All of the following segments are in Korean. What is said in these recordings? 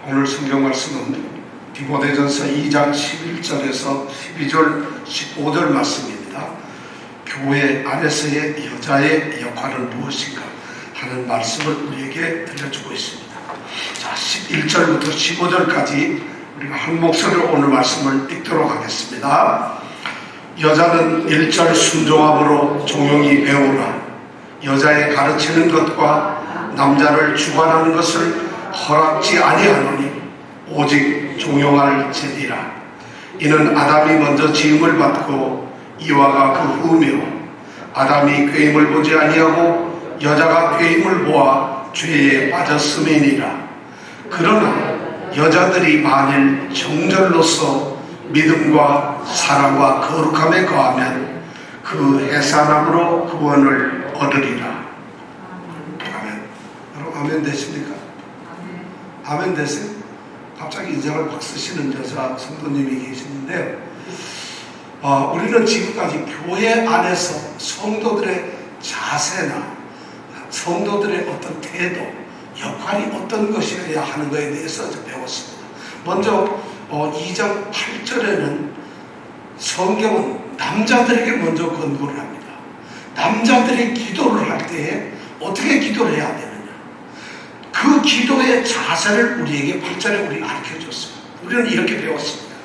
오늘 성경 말씀은 디모데전서 2장 11절에서 12절 15절 말씀입니다. 교회 안에서의 여자의 역할은 무엇인가 하는 말씀을 우리에게 들려주고 있습니다. 자, 11절부터 15절까지 우리가 한 목소리로 오늘 말씀을 읽도록 하겠습니다. 여자는 1절 순종함으로 종용히 배우라. 여자의 가르치는 것과 남자를 주관하는 것을 허락지 아니하노니 오직 종용할 죄니라. 이는 아담이 먼저 지음을 받고 이와가 그 후며 아담이 꾀임을 보지 아니하고 여자가 꾀임을 보아 죄에 빠졌음이니라. 그러나 여자들이 만일 정절로서 믿음과 사랑과 거룩함에 거하면 그 해산함으로 구원을 얻으리라. 아멘. 여러분 아멘 되십니까? 아멘 되세요? 갑자기 인상을 막 쓰시는 여자 성도님이 계시는데 우리는 지금까지 교회 안에서 성도들의 자세나 성도들의 어떤 태도, 역할이 어떤 것이어야 하는 것에 대해서 배웠습니다. 먼저 2장 8절에는 성경은 남자들에게 먼저 권고를 합니다. 남자들이 기도를 할 때에 어떻게 기도를 해야 되느냐, 그 기도의 자세를 우리에게 8절에 우리 가르쳐줬습니다. 우리는 이렇게 배웠습니다.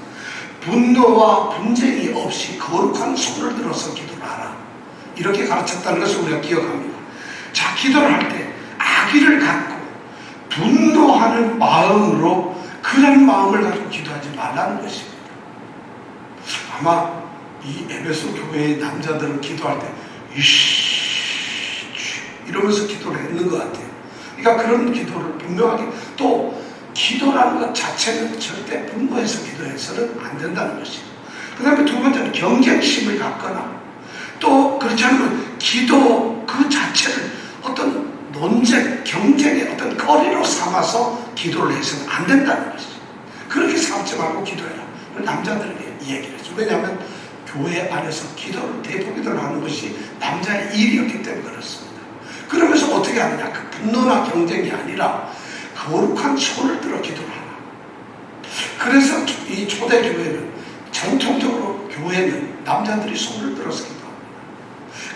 분노와 분쟁이 없이 거룩한 손을 들어서 기도를 하라, 이렇게 가르쳤다는 것을 우리가 기억합니다. 자, 기도를 할 때 악의를 갖고 분노하는 마음으로 그런 마음을 가지고 기도하지 말라는 것입니다. 아마 이 에베소 교회의 남자들은 기도할 때 이러면서 기도를 했는 것 같아요. 그러니까 그런 기도를 분명하게, 또 기도라는 것 자체는 절대 분노해서 기도해서는 안 된다는 것입니다. 그 다음에 두 번째는 경쟁심을 갖거나 또 그렇지 않으면 기도 그 자체를 어떤 논쟁, 경쟁의 어떤 거리로 삼아서 기도를 해서는 안 된다는 것이죠. 그렇게 삼지 말고 기도해라. 남자들에게 이야기를 했죠. 왜냐하면 교회 안에서 기도를, 대포 기도를 하는 것이 남자의 일이었기 때문에 그렇습니다. 그러면서 어떻게 하느냐, 그 분노나 경쟁이 아니라 거룩한 손을 들어 기도를 하라. 그래서 이 초대교회는 전통적으로 교회는 남자들이 손을 들어서 기도합니다.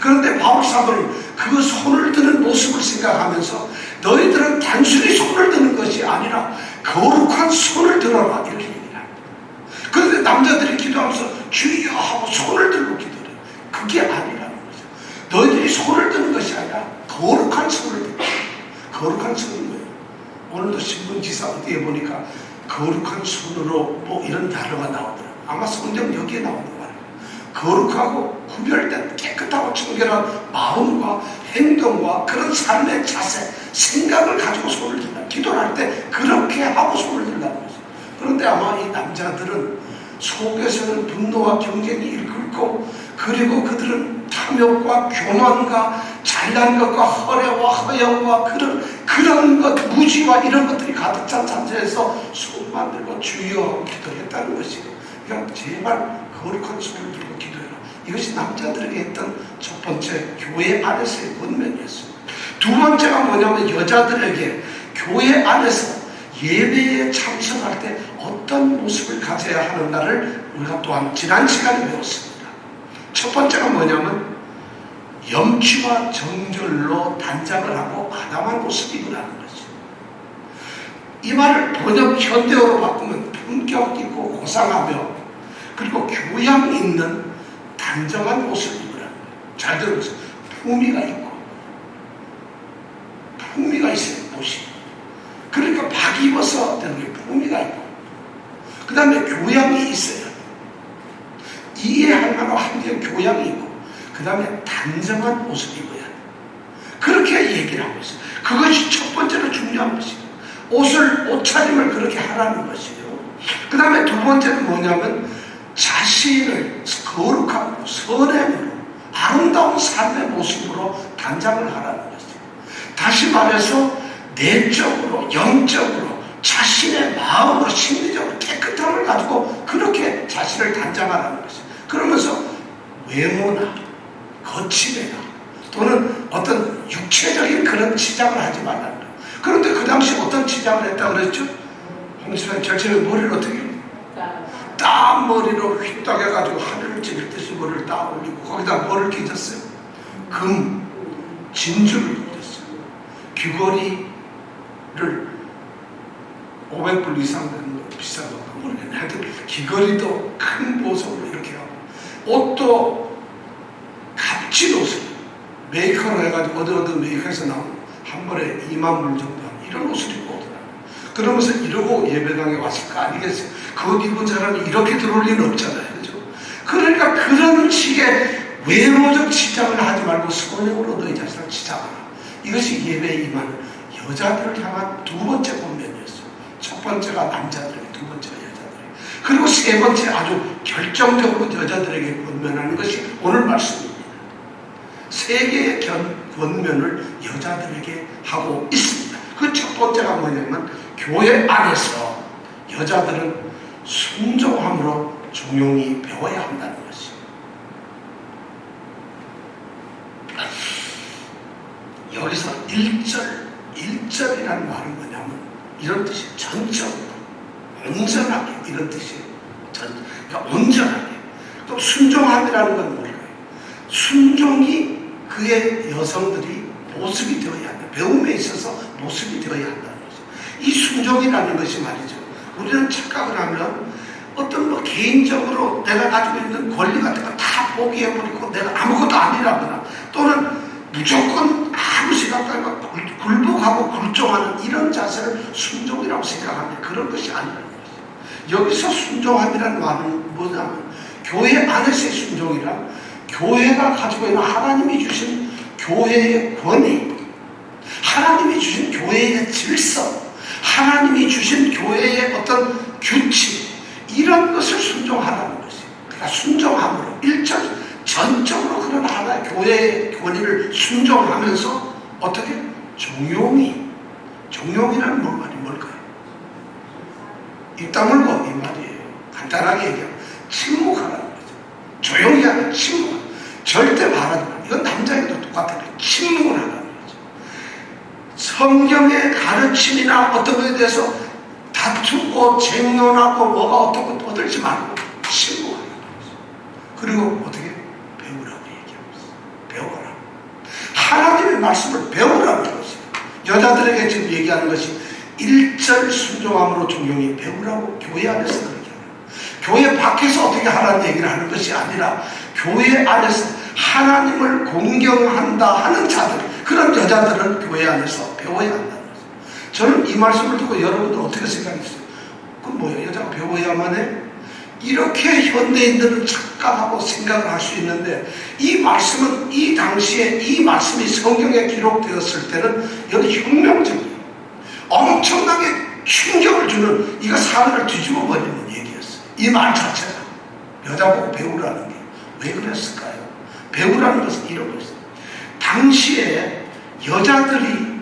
그런데 바울사도는 그 손을 드는 모습을 생각하면서 너희들은 단순히 손을 드는 것이 아니라 거룩한 손을 들어라, 이렇게 얘기합니다. 그런데 남자들이 기도하면서 주여 하고 손을 들고 기도해요. 그게 아니라는 거죠. 너희들이 손을 드는 것이 아니라 거룩한 손을 들고. 거룩한 손은 뭐예요? 오늘도 신문지사 어디에 보니까 거룩한 손으로 뭐 이런 단어가 나오더라고요. 아마 성경 여기에 나오는 거예요. 거룩하고 구별된 깨끗하고 청결한 마음과 행동과 그런 삶의 자세, 생각을 가지고 손을 든다. 기도를 할 때 그렇게 하고 손을 든다는 거죠. 그런데 아마 이 남자들은 속에서는 분노와 경쟁이 일끓고, 그리고 그들은 탐욕과 교만과 잘난 것과 허례와 허영과 그런 것, 무지와 이런 것들이 가득 찬 상태에서 손만 들고 주여 기도했다는 것이에요. 그러니까 제발 거룩한 손을 들고 기도해라. 이것이 남자들에게 했던 첫 번째 교회 안에서의 권면이었습니다. 두 번째가 뭐냐면 여자들에게 교회 안에서 예배에 참석할 때 어떤 모습을 가져야 하는가를 우리가 또한 지난 시간에 배웠습니다. 첫 번째가 뭐냐면 염치와 정절로 단장을 하고 마담한 모습을 입으라는 거죠. 이 말을 번역 현대어로 바꾸면 품격 있고 고상하며 그리고 교양 있는 단정한 모습을 입으라는 거예요. 잘 들어보세요. 품위가 있고, 품위가 있어요. 옷이. 그러니까 박 입어서 되는 게 품위가 있고, 그 다음에 교양이 있어요. 이해할 만한 한계의 교양이 있고, 그 다음에 단정한 모습을 입어야 돼요. 그렇게 얘기를 하고 있어요. 그것이 첫 번째로 중요한 것이에요. 옷차림을 그렇게 하라는 것이에요. 그 다음에 두 번째는 뭐냐면 자신을 거룩하고 선행으로 아름다운 삶의 모습으로 단장을 하라는 것이에요. 다시 말해서 내적으로, 영적으로, 자신의 마음으로, 심리적으로 깨끗함을 가지고 그렇게 자신을 단장하라는 것이에요. 그러면서 외모나 거침에나 또는 어떤 육체적인 그런 치장을 하지 말라는 거예요. 그런데 그 당시 어떤 치장을 했다고 그랬죠? 홍수는 절친의 머리를 어떻게 해요? 딱 머리로 휘딱 해가지고 하늘을 찌를 듯이 머리를 딱 올리고 거기다 뭐를 끼졌어요? 금, 진주를 끼졌어요. 귀걸이를 500불 이상 되는 거 비싼 거 모르겠네. 하여튼 귀걸이도 큰 보석으로 이렇게 하고 옷도 값진 옷을 메이커로 해가지고 어디 메이커에서 나온 한 벌에 2만 불 정도 하는 이런 옷을 입고 오더라고요. 그러면서 이러고 예배당에 왔을 거 아니겠어요? 그옷 입은 사람이 이렇게 들어올 리는 없잖아요. 그죠? 그러니까 그런 식의 외모적 치장을 하지 말고 성령으로 너희 자신을 치장하라. 이것이 예배에 임하는 여자들을 향한 두 번째 권면이었어요. 첫 번째가 남자들에게, 두 번째가 여자들에게. 그리고 세 번째 아주 결정적으로 여자들에게 권면하는 것이 오늘 말씀입니다. 세 개의 권면을 여자들에게 하고 있습니다. 그 첫 번째가 뭐냐면 교회 안에서 여자들은 순종함으로 종용이 배워야 한다는 것이에요. 여기서 1절이라는 말은 뭐냐면 이런 뜻이 전적으로 온전하게 이런 뜻이에요. 그러니까 온전하게. 또 순종함이라는 건 뭘까요? 순종이 그의 여성들이 모습이 되어야 한다. 배움에 있어서 모습이 되어야 한다는 거죠. 이 순종이라는 것이 말이죠. 우리는 착각을 하면 어떤 뭐 개인적으로 내가 가지고 있는 권리 같은 거 다 포기해버리고 내가 아무것도 아니라거나 또는 무조건 아무 생각도 안 하고 굴복하고 굴종하는 이런 자세를 순종이라고 생각하는데 그런 것이 아니라는 거죠. 여기서 순종함이라는 말은 뭐냐면 교회 안에서의 순종이라 교회가 가지고 있는 하나님이 주신 교회의 권위, 하나님이 주신 교회의 질서, 하나님이 주신 교회의 어떤 규칙 이런 것을 순종하라는 것이에요. 그러니까 순종함으로 1절 전적으로 그런 하나의 교회의 권위를 순종하면서 어떻게? 종용이라는 말이 뭘까요? 입 다물고 이 말이에요. 간단하게 얘기하면 침묵하라는 거죠. 조용히 하는 침묵. 절대 말하지 마. 이건 남자에게도 똑같아요. 침묵을 하라는 거죠. 성경의 가르침이나 어떤 것에 대해서 다투고 쟁론하고 뭐가 어떻고 떠들지 말고 침묵하라는 거죠. 그리고 어떻게? 배우라고 얘기하고 있어요. 배워라. 하나님의 말씀을 배우라는 것이에요. 여자들에게 지금 얘기하는 것이 1절 순종함으로 종용이 배우라고 교회 안에서 그렇게 하는 교회 밖에서 어떻게 하라는 얘기를 하는 것이 아니라 교회 안에서 하나님을 공경한다 하는 자들, 그런 여자들은 교회 안에서 배워야 한다는 거죠. 저는 이 말씀을 듣고 여러분들 어떻게 생각했어요? 그럼 뭐예요? 여자가 배워야만 해? 이렇게 현대인들은 착각하고 생각을 할 수 있는데 이 말씀은 이 당시에 이 말씀이 성경에 기록되었을 때는 여기 혁명적이에요. 엄청나게 충격을 주는 이거 사회를 뒤집어 버리는 얘기였어요. 이 말 자체가 여자보고 배우라는 게 왜 그랬을까요? 배우라는 것은 이런 것이에요. 당시에 여자들이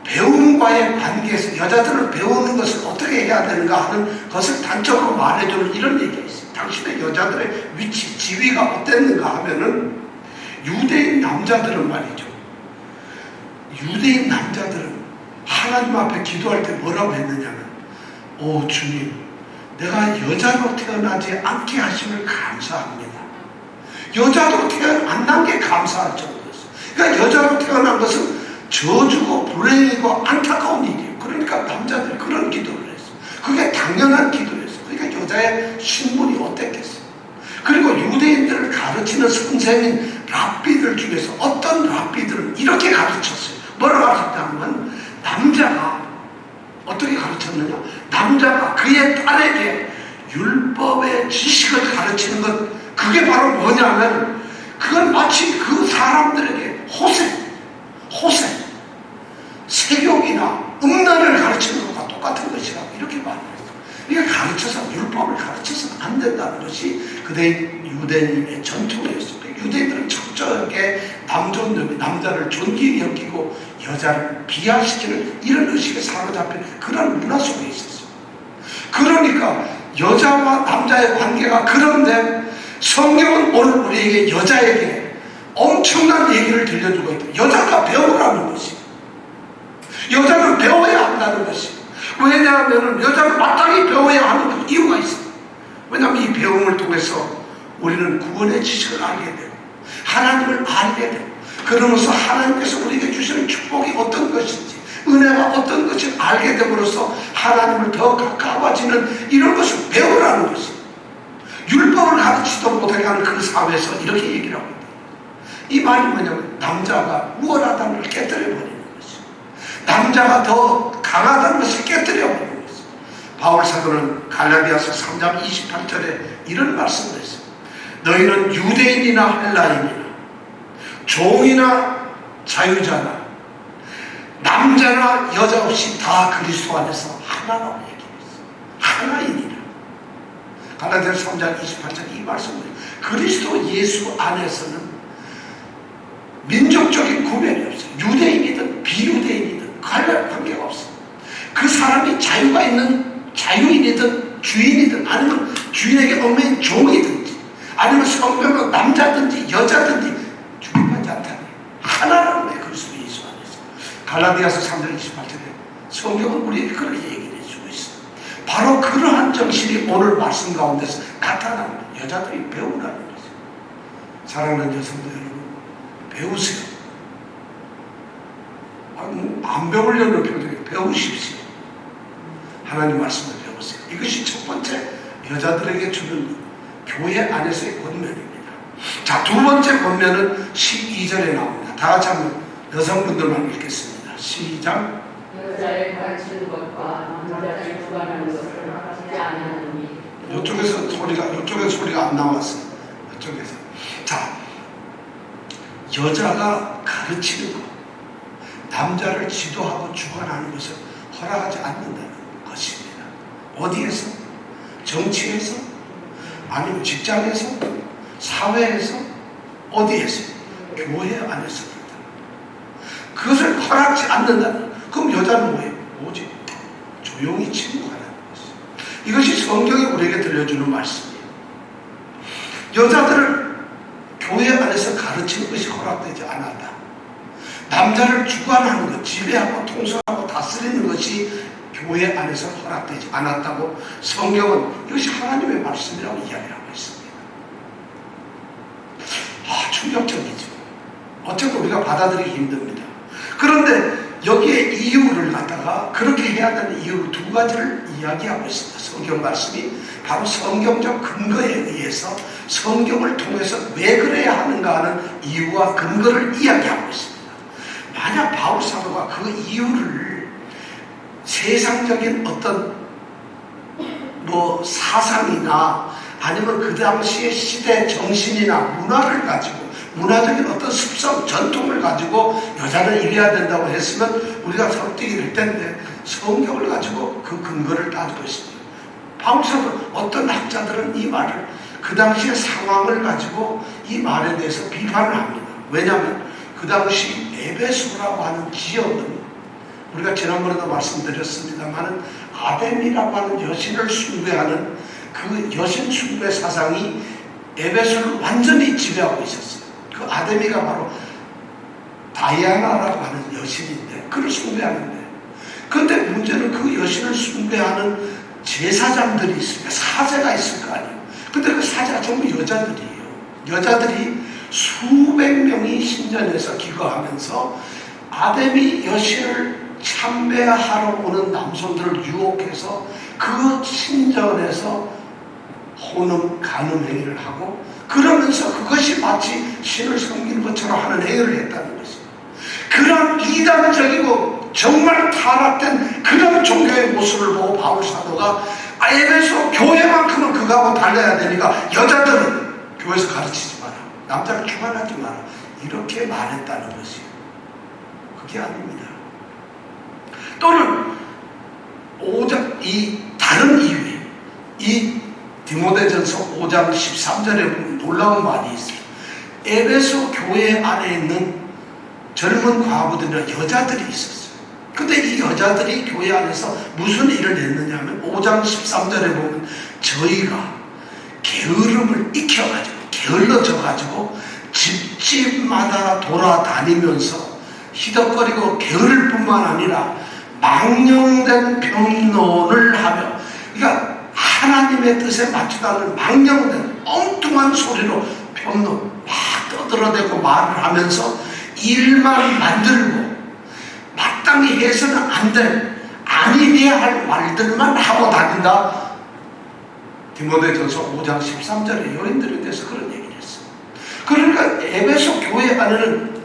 배움과의 관계에서 여자들을 배우는 것을 어떻게 해야 되는가 하는 것을 단적으로 말해주는 이런 얘기가 있어요. 당신의 여자들의 위치, 지위가 어땠는가 하면은 유대인 남자들은 말이죠. 유대인 남자들은 하나님 앞에 기도할 때 뭐라고 했느냐면 오 주님, 내가 여자로 태어나지 않게 하심을 감사합니다. 여자로 안 난 게 감사할 정도였어요. 그러니까 여자로 태어난 것은 저주고 불행이고 안타까운 일이에요. 그러니까 남자들이 그런 기도를 했어요. 그게 당연한 기도였어요. 그러니까 여자의 신분이 어땠겠어요. 그리고 유대인들을 가르치는 선생인 랍비들 중에서 어떤 랍비들은 이렇게 가르쳤어요. 뭐라고 가르쳤냐면 남자가 어떻게 가르쳤느냐, 남자가 그의 딸에게 율법의 지식을 가르치는 것, 그게 바로 뭐냐면 그건 마치 그 사람들에게 호세, 세욕이나 음란을 가르치는 것과 똑같은 것이라고 이렇게 말했어요. 그러니까 가르쳐서 율법을 가르쳐서는 안 된다는 것이 그대 유대인의 전통이었어요. 유대인들은 적절하게 남자를 존귀히 여기고 여자를 비하시키는 이런 의식에 사로잡힌 그런 문화 속에 있었어요. 그러니까 여자와 남자의 관계가 그런데 성경은 오늘 우리에게 여자에게 엄청난 얘기를 들려주고 있다. 여자가 배우라는 것이, 여자는 배워야 한다는 것이, 왜냐하면 여자는 마땅히 배워야 하는 이유가 있어요. 왜냐하면 이 배움을 통해서 우리는 구원의 지식을 알게 되고 하나님을 알게 되고 그러면서 하나님께서 우리에게 주시는 축복이 어떤 것인지 은혜가 어떤 것을 알게 됨으로써 하나님을 더 가까워지는 이런 것을 배우라는 것이에요. 율법을 가르치도 못하게 하는 그 사회에서 이렇게 얘기를 하고 있다. 이 말이 뭐냐면 남자가 우월하다는 걸 깨뜨려버리는 것이죠. 남자가 더 강하다는 것을 깨뜨려버리는 것이죠. 바울 사도는 갈라디아서 3장 28절에 이런 말씀을 했어요. 너희는 유대인이나 헬라인이나 종이나 자유자나 남자나 여자 없이 다 그리스도 안에서 하나라고 얘기했어요. 하나이니라. 갈라디아서 3장 28절 이 말씀을 그리스도 예수 안에서는 민족적인 구별이 없어요. 유대인이든 비유대인이든 관계가 없어요. 그 사람이 자유가 있는 자유인이든 주인이든 아니면 주인에게 얽매인 종이든지 아니면 성별로 남자든지 여자든지 중요하지 않다니 하나라는 거예요. 그리스도 예수 안에서. 갈라디아서 3장 28절에 성경은 우리에게 그렇게 얘기를 해주고 있어요. 바로 그러한 정신이 오늘 말씀 가운데서 나타나는 거예요. 여자들이 배우라는 거죠. 사랑하는 여성들 여러분, 배우세요. 안 배우려는 표정이 배우십시오. 하나님 말씀을 배우세요. 이것이 첫 번째 여자들에게 주는 교회 안에서의 권면입니다. 자, 두 번째 권면은 12절에 나옵니다. 다 같이 한번 여성분들만 읽겠습니다. 시작. 여자를 가르치는 것과 남자를 주관하는 것을 하지 않으니. 이쪽에서 소리가 안 나왔어요. 이쪽에서. 자, 여자가 가르치는 것, 남자를 지도하고 주관하는 것을 허락하지 않는다는 것입니다. 어디에서? 정치에서? 아니면 직장에서? 사회에서? 어디에서? 교회 안에서입니다. 그것을 허락지 않는다는. 그럼 여자는 뭐예요? 오직 조용히 침묵하라는 것이에요. 이것이 성경이 우리에게 들려주는 말씀이에요. 여자들을 교회 안에서 가르치는 것이 허락되지 않았다. 남자를 주관하는 것, 지배하고 통솔하고 다스리는 것이 교회 안에서 허락되지 않았다고 성경은 이것이 하나님의 말씀이라고 이야기하고 있습니다. 충격적이죠. 어쩌면 우리가 받아들이기 힘듭니다. 그런데 여기에 이유를 갖다가 그렇게 해야 되는 이유 두 가지를 이야기하고 있습니다. 성경 말씀이 바로 성경적 근거에 의해서 성경을 통해서 왜 그래야 하는가 하는 이유와 근거를 이야기하고 있습니다. 만약 바울 사도가 그 이유를 세상적인 어떤 사상이나 아니면 그 당시의 시대 정신이나 문화를 가지고 문화적인 어떤 습성, 전통을 가지고 여자는 이래야 된다고 했으면 우리가 설득이 될 텐데 성경을 가지고 그 근거를 따지고 있습니다. 바울 사도 어떤 학자들은 이 말을 그 당시의 상황을 가지고 이 말에 대해서 비판을 합니다. 왜냐하면 그 당시 에베소라고 하는 지역은 우리가 지난번에도 말씀드렸습니다만 아데미라고 하는 여신을 숭배하는 그 여신 숭배 사상이 에베소를 완전히 지배하고 있었어요. 그 아데미가 바로 다이아나라고 하는 여신인데 그를 숭배하는데 그런데 문제는 그 여신을 숭배하는 제사장들이 있습니다. 사제가 있을 거 아니에요. 근데 그 사제가 전부 여자들이에요. 여자들이 수백 명이 신전에서 기거하면서 아데미 여신을 참배하러 오는 남성들을 유혹해서 그 신전에서 혼음, 간음 행위를 하고 그러면서 그것이 마치 신을 섬기는 것처럼 하는 행위를 했다는 것입니다. 그런 이단적이고 정말 타락된 그런 종교의 모습을 보고 바울 사도가 에베소 교회만큼은 그거하고 달라야 되니까 여자들은 교회에서 가르치지 마라. 남자를 주관하지 마라. 이렇게 말했다는 것이에요. 그게 아닙니다. 또는 이 다른 이유에 이 디모데전서 5장 13절에 보면 놀라운 말이 있어요. 에베소 교회 안에 있는 젊은 과부들이나 여자들이 있었어요. 근데 이 여자들이 교회 안에서 무슨 일을 했느냐 하면 5장 13절에 보면 저희가 게으름을 익혀가지고 게을러져가지고 집집마다 돌아다니면서 희덕거리고 게으를 뿐만 아니라 망령된 변론을 하며, 그러니까 하나님의 뜻에 맞지도 않는 망령된 엉뚱한 소리로 변론 막 떠들어대고 말을 하면서 일만 만들고 마땅히 해서는 안 될, 아니해야 할 말들만 하고 다닌다. 디모데전서 5장 13절에 여인들에 대해서 그런 얘기를 했어요. 그러니까 에베소 교회 안에는,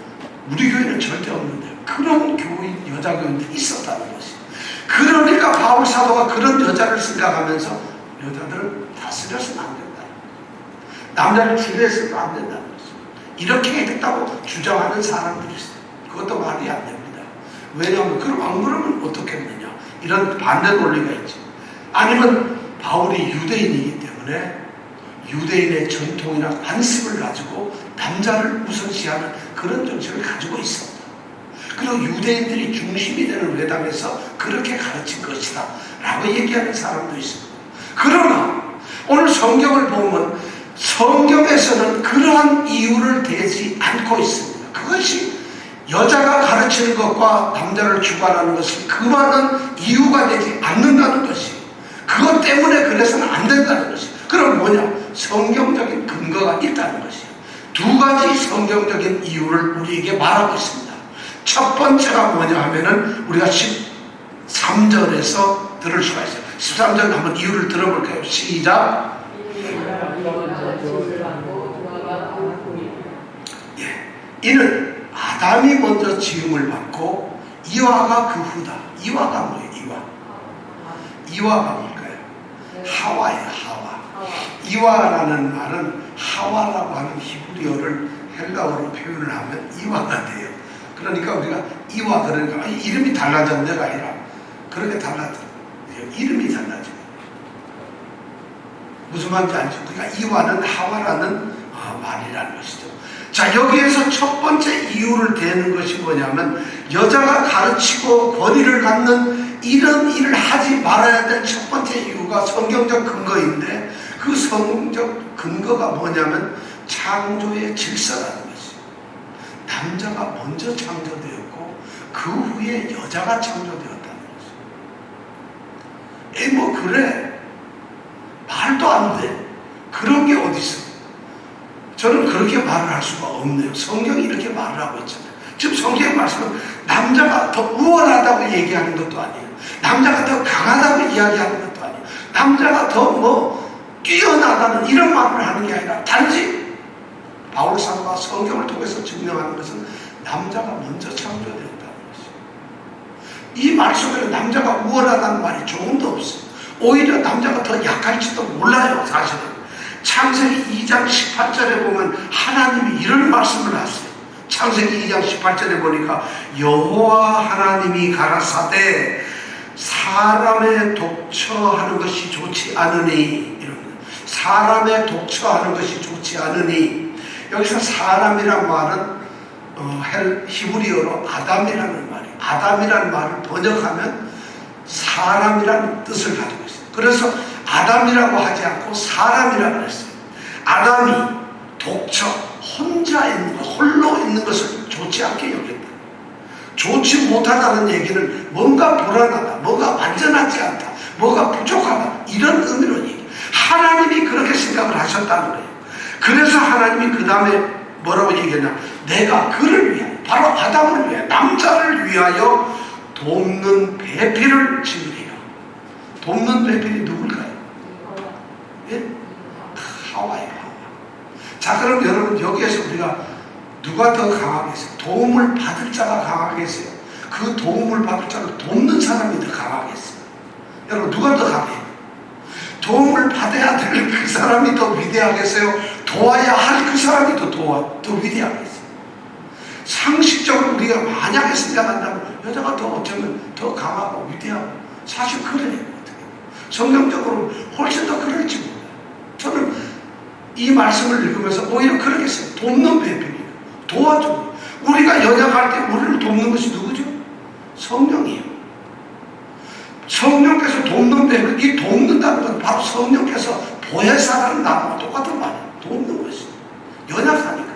우리 교회는 절대 없는데 그런 교회, 여자 교인들이 있었다는 것이에요. 그러니까 바울 사도가 그런 여자를 생각하면서 여자들은 다스려서는 안 된다, 남자를 지배해서도 안 된다는 것이에요. 이렇게 해야겠다고 주장하는 사람들이 있어요. 그것도 말이 안 됩니다. 왜냐하면 그럼 안 그러면 어떻겠느냐, 이런 반대 논리가 있죠. 아니면 바울이 유대인이기 때문에 유대인의 전통이나 관습을 가지고 남자를 우선시하는 그런 정책을 가지고 있었다. 그리고 유대인들이 중심이 되는 회당에서 그렇게 가르친 것이다 라고 얘기하는 사람도 있습니다. 그러나 오늘 성경을 보면 성경에서는 그러한 이유를 대지 않고 있습니다. 그것이 여자가 가르치는 것과 남자를 주관하는 것이 그만한 이유가 되지 않는다는 것이, 그것 때문에 그래서는 안 된다는 것이. 그럼 뭐냐? 성경적인 근거가 있다는 것이에요. 두 가지 성경적인 이유를 우리에게 말하고 있습니다. 첫 번째가 뭐냐 하면은 우리가 13절에서 들을 수가 있어요. 13절 한번 이유를 들어볼까요? 시작. 예, 이는 아담이 먼저 지음을 받고 이와가 그 후다. 이와가 뭐예요? 이와가 뭘까요? 하와예요. 하와. 이와라는 말은 하와라고 하는 히브리어를 헬라어로 표현을 하면 이와가 돼요. 그러니까 우리가 이와, 그러니까 이름이 달라졌네가 아니라 그렇게 달라져요. 이름이 달라져요. 무슨 말인지 알죠? 그러니까 이와는 하와라는 말이라는 것이죠. 자, 여기에서 첫 번째 이유를 대는 것이 뭐냐면, 여자가 가르치고 권위를 갖는 이런 일을 하지 말아야 될 첫 번째 이유가 성경적 근거인데, 그 성경적 근거가 뭐냐면 창조의 질서라는 것이에요. 남자가 먼저 창조되었고 그 후에 여자가 창조되었다는 것이에요. 뭐 그래, 말도 안 돼. 그런 게 어디 있어? 저는 그렇게 말을 할 수가 없네요. 성경이 이렇게 말을 하고 있잖아요. 지금 성경의 말씀은 남자가 더 우월하다고 얘기하는 것도 아니에요. 남자가 더 강하다고 이야기하는 것도 아니에요. 남자가 더 뛰어나다는 이런 말을 하는 게 아니라, 단지 바울 사도가 성경을 통해서 증명하는 것은 남자가 먼저 창조되었다는 것이에요. 이 말 속에는 남자가 우월하다는 말이 조금도 없어요. 오히려 남자가 더 약할지도 몰라요. 사실은 창세기 2장 18절에 보면 하나님이 이런 말씀을 하세요. 창세기 2장 18절에 보니까 여호와 하나님이 가라사대 사람의 독처하는 것이 좋지 않으니, 이런 사람의 독처하는 것이 좋지 않으니, 여기서 사람이란 말은 히브리어로 아담이라는 말이에요. 아담이라는 말을 번역하면 사람이라는 뜻을 가지고 있어요. 그래서 아담이라고 하지 않고 사람이라고 했어요. 아담이 독처, 혼자 있는 것, 홀로 있는 것을 좋지 않게 여겼다. 좋지 못하다는 얘기는 뭔가 불안하다, 뭐가 완전하지 않다, 뭐가 부족하다, 이런 의미로 얘기해요. 하나님이 그렇게 생각을 하셨다는 거예요. 그래서 하나님이 그 다음에 뭐라고 얘기했냐, 내가 그를 위하여, 바로 아담을 위하여, 남자를 위하여 돕는 배필을 지으리라. 돕는 배필이 누굴까요? 예? 하와예요. 하와. 자, 그럼 여러분, 여기에서 우리가 누가 더 강하겠어요? 도움을 받을 자가 강하겠어요? 그 도움을 받을 자를 돕는 사람이 더 강하겠어요? 여러분, 누가 더 강해요? 도움을 받아야 될 그 사람이 더 위대하겠어요? 도와야 할 그 사람이 더 위대하겠어요? 상식적으로 우리가 만약에 생각한다면 여자가 더 어쩌면 더 강하고 위대하고, 사실 그래요. 성경적으로 훨씬 더 그럴지 몰라요. 저는 이 말씀을 읽으면서 오히려 그러겠어요. 돕는 배필이에요. 도와줘. 우리가 연약할 때 우리를 돕는 것이 누구죠? 성령이에요. 성령께서 돕는 배필, 이 돕는다는 건 바로 성령께서 보혜사라는 단어와 똑같은 말이에요. 돕는 것이 연약하니까.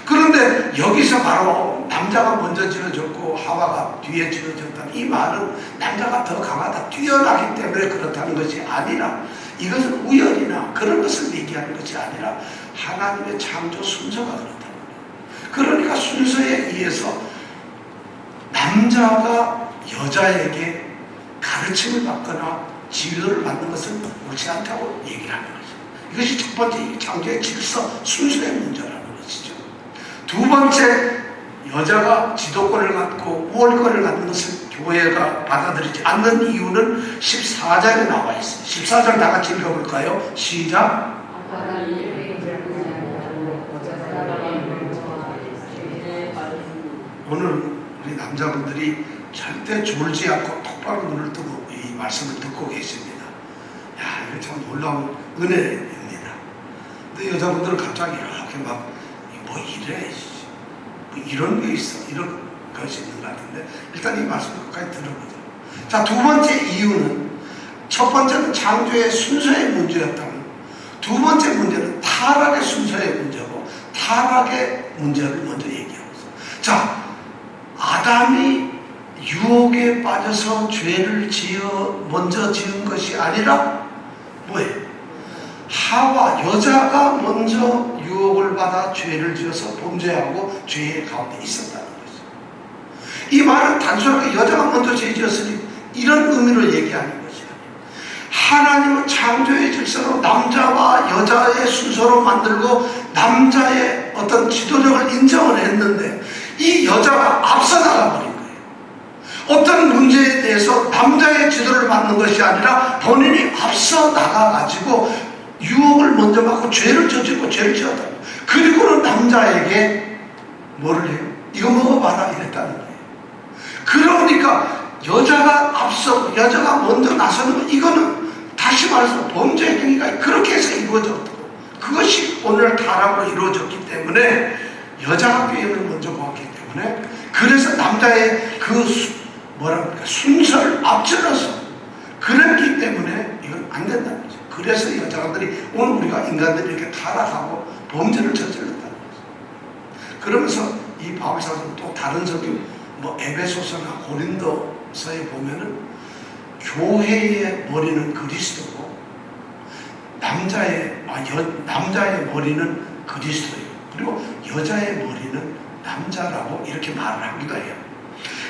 그런데 그런데 여기서 바로 남자가 먼저 지어졌고 하와가 뒤에 지어졌다는 이 말은 남자가 더 강하다, 뛰어나기 때문에 그렇다는 것이 아니라, 이것은 우연이나 그런 것을 얘기하는 것이 아니라 하나님의 창조 순서가 그렇다는 거예요. 그러니까 순서에 의해서 남자가 여자에게 가르침을 받거나 지도를 받는 것은 옳지 않다고 얘기를 하는 거죠. 이것이 첫 번째 창조의 질서, 순서의 문제라는 것이죠. 두 번째, 여자가 지도권을 갖고 우월권을 갖는 것을 교회가 받아들이지 않는 이유는 14장에 나와 있어요. 14장 다 같이 읽어볼까요? 시작. 오늘 우리 남자분들이 절대 졸지 않고 똑바로 눈을 뜨고 이 말씀을 듣고 계십니다. 야, 이거 참 놀라운 은혜입니다. 근데 여자분들은 갑자기 이렇게 막 뭐 이래, 뭐 이런 게 있어, 이런 것이 있는 것 같은데, 일단 이 말씀을 끝까지 들어보죠. 자, 두 번째 이유는, 첫 번째는 창조의 순서의 문제였다면, 두 번째 문제는 타락의 순서의 문제고, 타락의 문제를 먼저 얘기하고 있어요. 자, 아담이 유혹에 빠져서 죄를 먼저 지은 것이 아니라 뭐예요? 하와, 여자가 먼저 유혹을 받아 죄를 지어서 범죄하고 죄의 가운데 있었다는 거죠. 이 말은 단순하게 여자가 먼저 죄 지었으니 이런 의미로 얘기하는 것이 아니에요. 하나님은 창조의 질서로 남자와 여자의 순서로 만들고 남자의 어떤 지도력을 인정을 했는데, 이 여자가 앞서 나가버린 거예요. 어떤 문제에 대해서 남자의 지도를 받는 것이 아니라 본인이 앞서 나가가지고 유혹을 먼저 받고 죄를 저지르고 죄를 지었다. 그리고는 남자에게 뭐를 해요? 이거 먹어봐라 이랬다는 거예요. 그러니까 여자가 앞서, 여자가 먼저 나서는 거, 이거는 다시 말해서 범죄 행위가 그렇게 해서 이루어졌고, 그것이 오늘 타락으로 이루어졌기 때문에 여자가 죄를 먼저 보았기 때문에, 그래서 남자의 순서를 앞질러서 그랬기 때문에 이건 안 된다는 거죠. 그래서 여자들이, 오늘 우리가 인간들이 이렇게 타락하고 범죄를 저질렀다는 거죠. 그러면서 이 바울사도는 또 다른 성경, 에베소서나 고린도서에 보면은 교회의 머리는 그리스도고 남자의 머리는 그리스도예요. 그리고 여자의 머리는 남자라고 이렇게 말을 하기도 해요.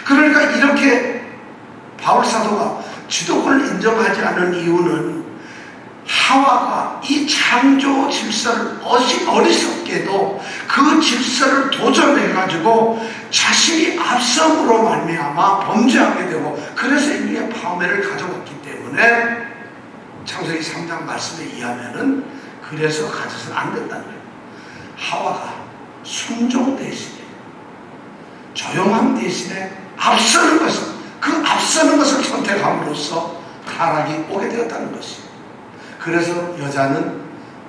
그러니까 이렇게 바울사도가 지도권을 인정하지 않은 이유는 하와가 이 창조 질서를 어리석게도 그 질서를 도전해가지고 자신이 앞섬으로 말미암아 범죄하게 되고, 그래서 인류의 파멸을 가져왔기 때문에 창세기 3장 말씀에 의하면은 그래서 가져서는 안 된다는 거예요. 하와가 순종 대신에, 조용함 대신에 앞서는 것을 선택함으로써 타락이 오게 되었다는 것이에요. 그래서 여자는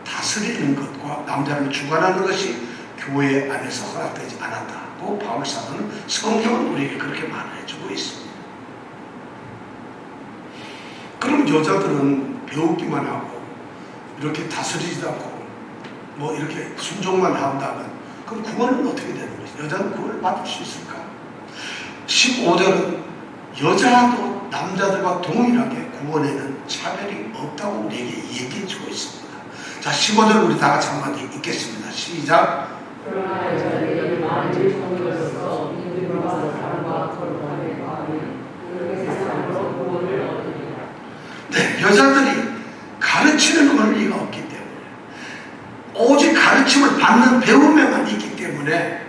다스리는 것과 남자를 주관하는 것이 교회 안에서 허락되지 않았다고 바울사도는, 성경은 우리에게 그렇게 말해주고 있습니다. 그럼 여자들은 배우기만 하고 이렇게 다스리지도 않고 이렇게 순종만 한다면 그럼 구원은 어떻게 되는 것이죠? 여자는 구원을 받을 수 있을까? 15절은 여자도 남자들과 동일하게 구원에는 차별이 없다고 우리에게 얘기해주고 있습니다. 자, 15절 우리 다 같이 한마디 읽겠습니다. 시작. 그러나 여자들이 많이 종으로서 인들과 사람과 거룩함에 더하면 그 세상으로 구원을 얻으리라. 네, 여자들이 가르치는 권리가 없기 때문에, 오직 가르침을 받는 배움에만 있기 때문에,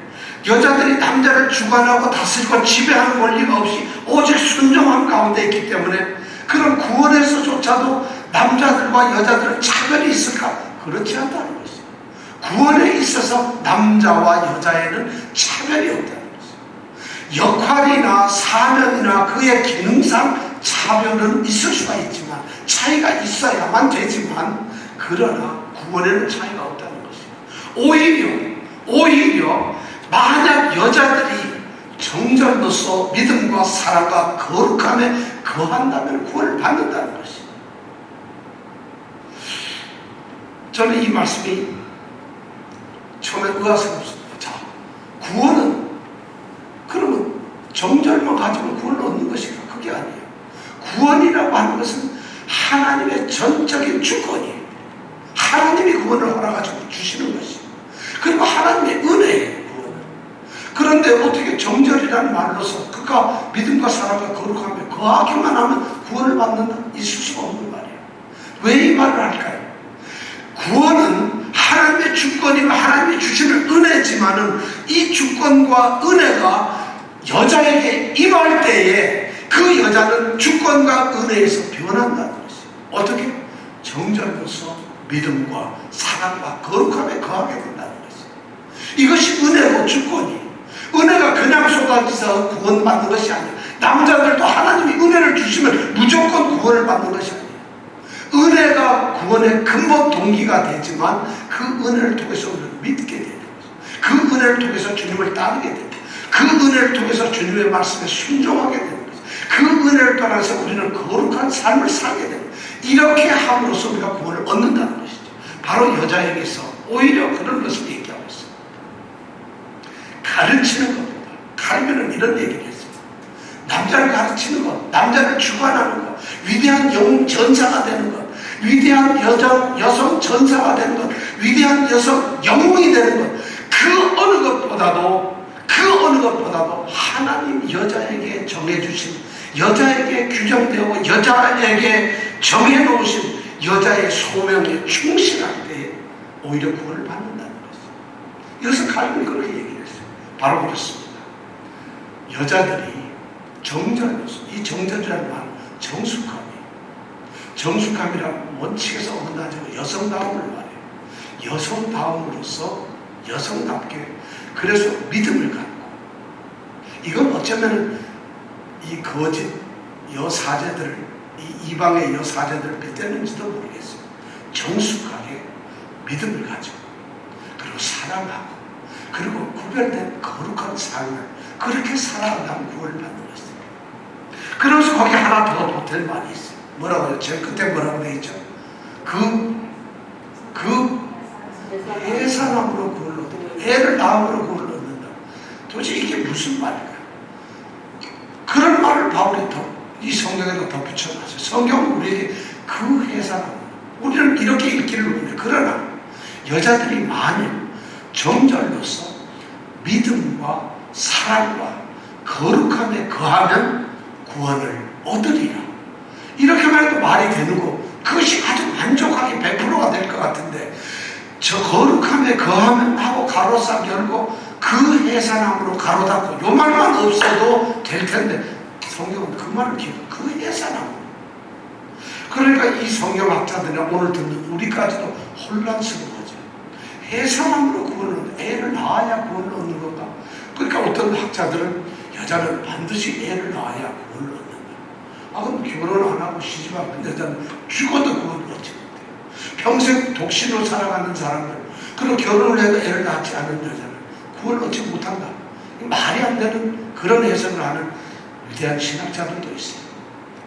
여자들이 남자를 주관하고 다스리고 지배하는 권리가 없이 오직 순종함 가운데 있기 때문에, 그런 구원에서조차도 남자들과 여자들은 차별이 있을까? 그렇지 않다는 것이죠. 구원에 있어서 남자와 여자에는 차별이 없다는 것이죠. 역할이나 사명이나 그의 기능상 차별은 있을 수가 있지만, 차이가 있어야만 되지만, 그러나 구원에는 차이가 없다는 것이죠. 오히려 만약 여자들이 정절로서 믿음과 사랑과 거룩함에 거한다면 구원을 받는다는 것이죠. 저는 이 말씀이 처음에 의아스럽습니다. 자, 전적인 주권이에요. 하나님이 구원을 허락하시고 주시는 것이에요. 그리고 하나님의 은혜예요. 구원은. 그런데 어떻게 정절이라는 말로서 그가 믿음과 사랑과 거룩함에 거하기만 하면 구원을 받는다? 있을 수가 없는 말이에요. 왜 이 말을 할까요? 구원은 하나님의 주권이고 하나님이 주시는 은혜지만은 이 주권과 은혜가 여자에게 임할 때에 그 여자는 주권과 은혜에서 변한다는 것이에요. 어떻게? 정절로서 믿음과 사랑과 거룩함에 거하게 된다는 것이에요. 이것이 은혜고 주권이에요. 은혜가 그냥 쏟아져서 구원받는 것이 아니에요. 남자들도 하나님이 은혜를 주시면 무조건 구원을 받는 것이 아니에요. 은혜가 구원의 근본 동기가 되지만 그 은혜를 통해서 우리는 믿게 되는 거죠. 그 은혜를 통해서 주님을 따르게 됩니다. 그 은혜를 통해서 주님의 말씀에 순종하게 되는 거죠. 그 은혜를 따라서 우리는 거룩한 삶을 살게 됩니다. 이렇게 함으로써 우리가 구원을 얻는다는 것이죠. 바로 여자에게서 오히려 그런 것을 얘기하고 있어요. 가르치는 겁니다. 가르면은 이런 얘기를 했어요. 남자를 가르치는 것, 남자를 주관하는 것, 위대한 영웅 전사가 되는 것, 위대한 여성 전사가 되는 것, 위대한 여성 영웅이 되는 것, 그 어느 것보다도 하나님 여자에게 정해주신, 여자에게 규정되고 여자에게 정해놓으신 여자의 소명에 충실할 때에 오히려 구원을 받는다는 것이죠. 이것은 칼빈이 그렇게 얘기를 했어요. 바로 그렇습니다. 여자들이 정절로서, 이 정절이라는 말은 정숙함이에요. 정숙함이란 원칙에서 어긋나지 여성다움을 말해요. 여성다움으로서 여성답게, 그래서 믿음을 갖고, 이건 어쩌면 이 거짓 여사제들을, 이 이방의 여사제들을 빗대는지도 모르겠어요. 정숙하게 믿음을 가지고, 그리고 사랑하고, 그리고 구별된 거룩한 삶을 그렇게 살아간다면 구원을 받는 것이죠. 그러면서 거기 하나 더 보탤 말이 있어요. 뭐라고요? 제일 끝에 뭐라고 되어 있죠? 해산함으로 구원을 얻는다. 애를 낳음으로 구원을 얻는다. 도대체 이게 무슨 말일까요? 그런 말을 바울이 이 성경에도 덧붙여놨어요. 성경은 우리에게 그 해산함, 우리는 이렇게 읽기를 원해요. 그러나 여자들이 만일 정절로서 믿음과 사랑과 거룩함에 거하면 구원을 얻으리라. 이렇게 말해도 말이 되는 거, 그것이 아주 만족하게 100%가 될 것 같은데, 저 거룩함에 거하면 하고 가로싹 열고 그 해산함으로 가로 닫고, 요 말만 없어도 될 텐데 성경은 그 말을 기억, 그 해산함. 그러니까 이 성경학자들이나 오늘 듣는 우리까지도 혼란스러운 거죠. 해산함으로 구원을 얻는, 애를 낳아야 구원을 얻는 건가? 그러니까 어떤 학자들은 여자는 반드시 애를 낳아야 구원을 얻는다. 그럼 결혼 안 하고 시집 안 한 여자는 죽어도 구원을 얻지 못해요. 평생 독신으로 살아가는 사람들, 그리고 결혼을 해도 애를 낳지 않은 여자는 구원을 얻지 못한다. 말이 안 되는 그런 해석을 하는 위대한 신학자들도 있어요.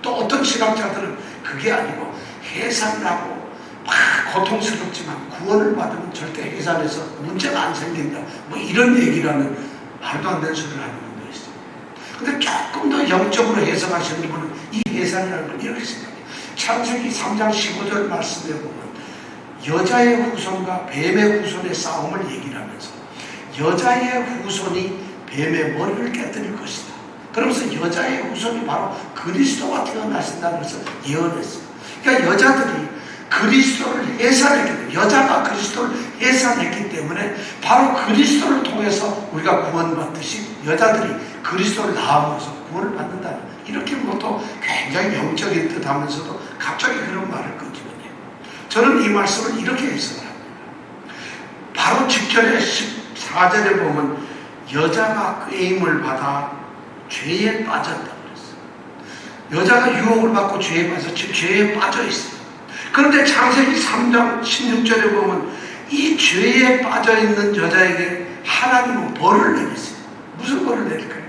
또 어떤 신학자들은 그게 아니고 해산을 하고 막 고통스럽지만 구원을 받으면 절대 해산해서 문제가 안 생긴다. 뭐 이런 얘기라는 말도 안 되는 소리를 하는 분도 있어요. 근데 조금 더 영적으로 해석하시는 분은 이 해산이라는 걸 이렇게 생각해요. 창세기 3장 15절 말씀에 보면 여자의 후손과 뱀의 후손의 싸움을 얘기를 하면서 여자의 후손이 뱀의 머리를 깨뜨릴 것이다. 그러면서 여자의 후손이 바로 그리스도가 태어나신다는 것을 예언했어요. 그러니까 여자들이 그리스도를 해산했기 때문에, 여자가 그리스도를 해산했기 때문에 바로 그리스도를 통해서 우리가 구원받듯이 여자들이 그리스도를 낳음으로써 구원을 받는다. 이렇게 또 굉장히 영적인 듯 하면서도 갑자기 그런 말을 끊기거든요. 저는 이 말씀을 이렇게 해석을 합니다. 바로 직전에 14절에 보면 여자가 꾀임을 받아 죄에 빠졌다 그랬어요. 여자가 유혹을 받고 죄에 빠져 지금 죄에 빠져 있어요. 그런데 창세기 3장 16절에 보면 이 죄에 빠져 있는 여자에게 하나님은 벌을 내리세요. 무슨 벌을 내릴까요?